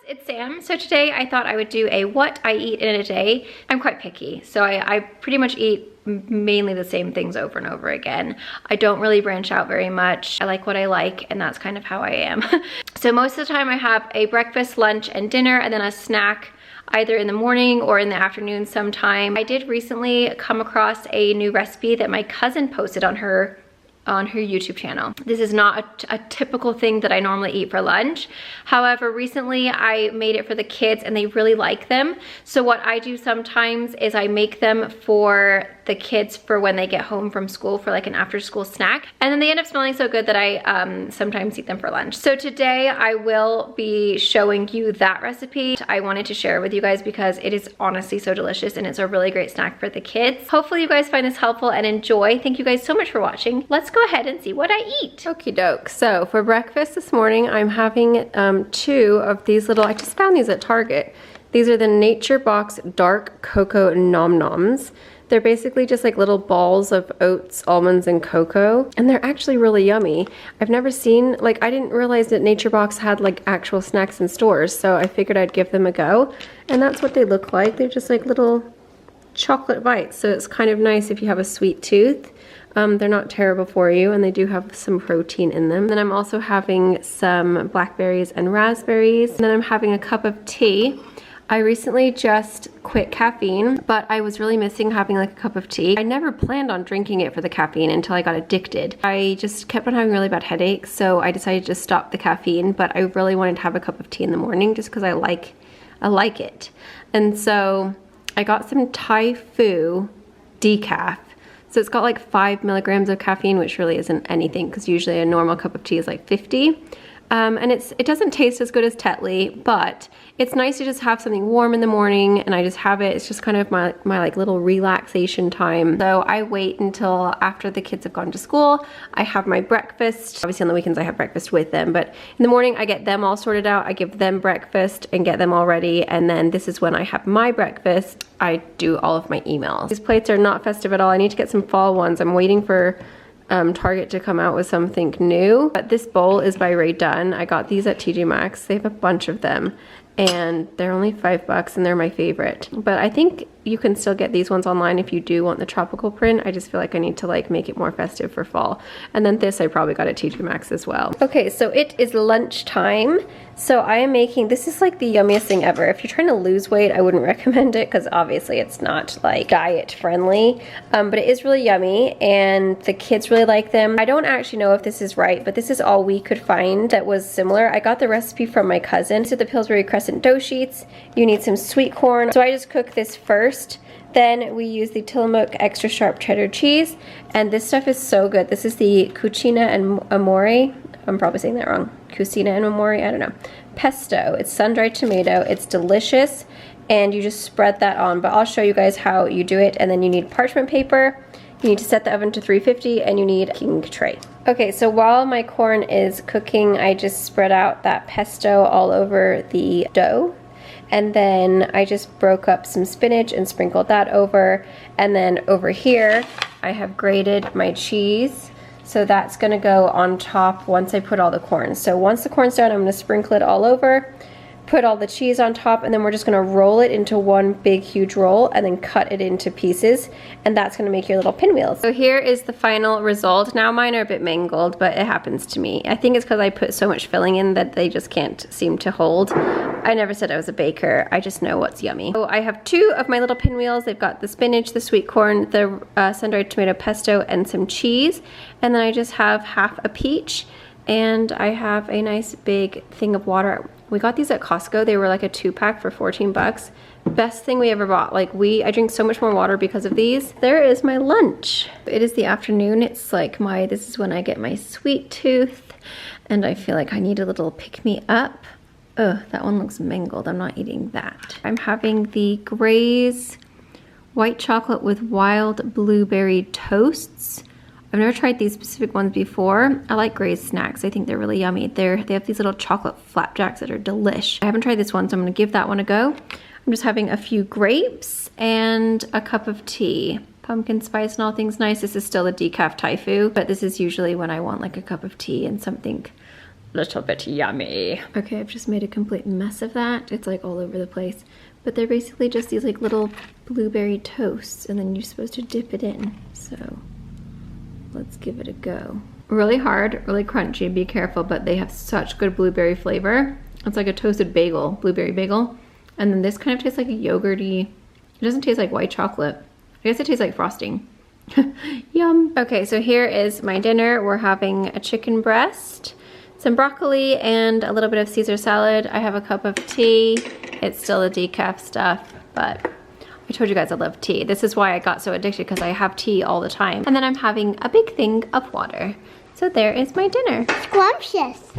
it's Sam. So today I thought I would do a what I eat in a day. I'm quite picky, so I pretty much eat mainly the same things over and over again. I don't really branch out very much. I like what I like, and that's kind of how I am. So most of the time I have a breakfast, lunch, and dinner, and then a snack either in the morning or in the afternoon sometime. I did recently come across a new recipe that my cousin posted on her YouTube channel. This is not a typical thing that I normally eat for lunch. However, recently I made it for the kids and they really like them. So what I do sometimes is I make them for the kids for when they get home from school for like an after school snack. And then they end up smelling so good that I sometimes eat them for lunch. So today I will be showing you that recipe. I wanted to share it with you guys because it is honestly so delicious and it's a really great snack for the kids. Hopefully you guys find this helpful and enjoy. Thank you guys so much for watching. Let's go ahead and see what I eat. Okie doke. So for breakfast this morning, I'm having 2 of these little, I just found these at Target. These are the Nature Box Dark Cocoa Nom Noms. They're basically just like little balls of oats, almonds, and cocoa, and they're actually really yummy. I've never seen, like, I didn't realize that Nature Box had like actual snacks in stores, so I figured I'd give them a go. And that's what they look like. They're just like little chocolate bites, so it's kind of nice if you have a sweet tooth. They're not terrible for you, and they do have some protein in them. Then I'm also having some blackberries and raspberries. And then I'm having a cup of tea. I recently just quit caffeine, but I was really missing having like a cup of tea. I never planned on drinking it for the caffeine until I got addicted. I just kept on having really bad headaches, so I decided to stop the caffeine, but I really wanted to have a cup of tea in the morning just because I like it. And so I got some Thai Fu decaf. So it's got like 5 milligrams of caffeine, which really isn't anything because usually a normal cup of tea is like 50. And it doesn't taste as good as Tetley, but it's nice to just have something warm in the morning, and I just have it. It's just kind of my like little relaxation time. So I wait until after the kids have gone to school. I have my breakfast. Obviously on the weekends I have breakfast with them, but in the morning I get them all sorted out. I give them breakfast and get them all ready, and then this is when I have my breakfast. I do all of my emails. These plates are not festive at all. I need to get some fall ones. I'm waiting for Target to come out with something new. But this bowl is by Ray Dunn. I got these at TJ Maxx. They have a bunch of them and they're only $5 and they're my favorite. But I think you can still get these ones online if you do want the tropical print. I just feel like I need to like make it more festive for fall. And then this I probably got at TJ Maxx as well. Okay, so it is lunchtime. So I am making, this is like the yummiest thing ever. If you're trying to lose weight, I wouldn't recommend it because obviously it's not like diet friendly, but it is really yummy and the kids really like them. I don't actually know if this is right, but this is all we could find that was similar. I got the recipe from my cousin. So the Pillsbury Crescent dough sheets, you need some sweet corn. So I just cook this first. Then we use the Tillamook extra sharp cheddar cheese, and this stuff is so good. This is the Cucina and Amore. I'm probably saying that wrong. Cucina and Amore, I don't know. Pesto, it's sun-dried tomato. It's delicious, and you just spread that on, but I'll show you guys how you do it. And then you need parchment paper, you need to set the oven to 350, and you need a baking tray. Okay, so while my corn is cooking, I just spread out that pesto all over the dough. And then I just broke up some spinach and sprinkled that over. And then over here, I have grated my cheese. So that's gonna go on top once I put all the corn. So once the corn's done, I'm gonna sprinkle it all over, put all the cheese on top, and then we're just gonna roll it into one big huge roll and then cut it into pieces, and that's gonna make your little pinwheels. So here is the final result. Now mine are a bit mangled, but it happens to me. I think it's because I put so much filling in that they just can't seem to hold. I never said I was a baker, I just know what's yummy. So I have 2 of my little pinwheels. They've got the spinach, the sweet corn, the sun-dried tomato pesto, and some cheese. And then I just have half a peach, and I have a nice big thing of water. We got these at Costco. They were like a 2-pack for 14 bucks. Best thing we ever bought. Like I drink so much more water because of these. There is my lunch. It is the afternoon. It's like this is when I get my sweet tooth and I feel like I need a little pick me up. Ugh, that one looks mangled. I'm not eating that. I'm having the Gray's white chocolate with wild blueberry toasts. I've never tried these specific ones before. I like Gray's snacks. I think they're really yummy. They have these little chocolate flapjacks that are delish. I haven't tried this one, so I'm gonna give that one a go. I'm just having a few grapes and a cup of tea. Pumpkin spice and all things nice. This is still a decaf Thai Fu, but this is usually when I want like a cup of tea and something little bit yummy. Okay, I've just made a complete mess of that. It's like all over the place. But they're basically just these like little blueberry toasts, and then you're supposed to dip it in. So let's give it a go. Really hard, really crunchy, be careful, but they have such good blueberry flavor. It's like a toasted bagel, blueberry bagel. And then this kind of tastes like a yogurty, it doesn't taste like white chocolate. I guess it tastes like frosting. Yum. Okay, so here is my dinner. We're having a chicken breast, some broccoli, and a little bit of Caesar salad. I have a cup of tea. It's still the decaf stuff, but I told you guys I love tea. This is why I got so addicted, because I have tea all the time. And then I'm having a big thing of water. So there is my dinner. Scrumptious.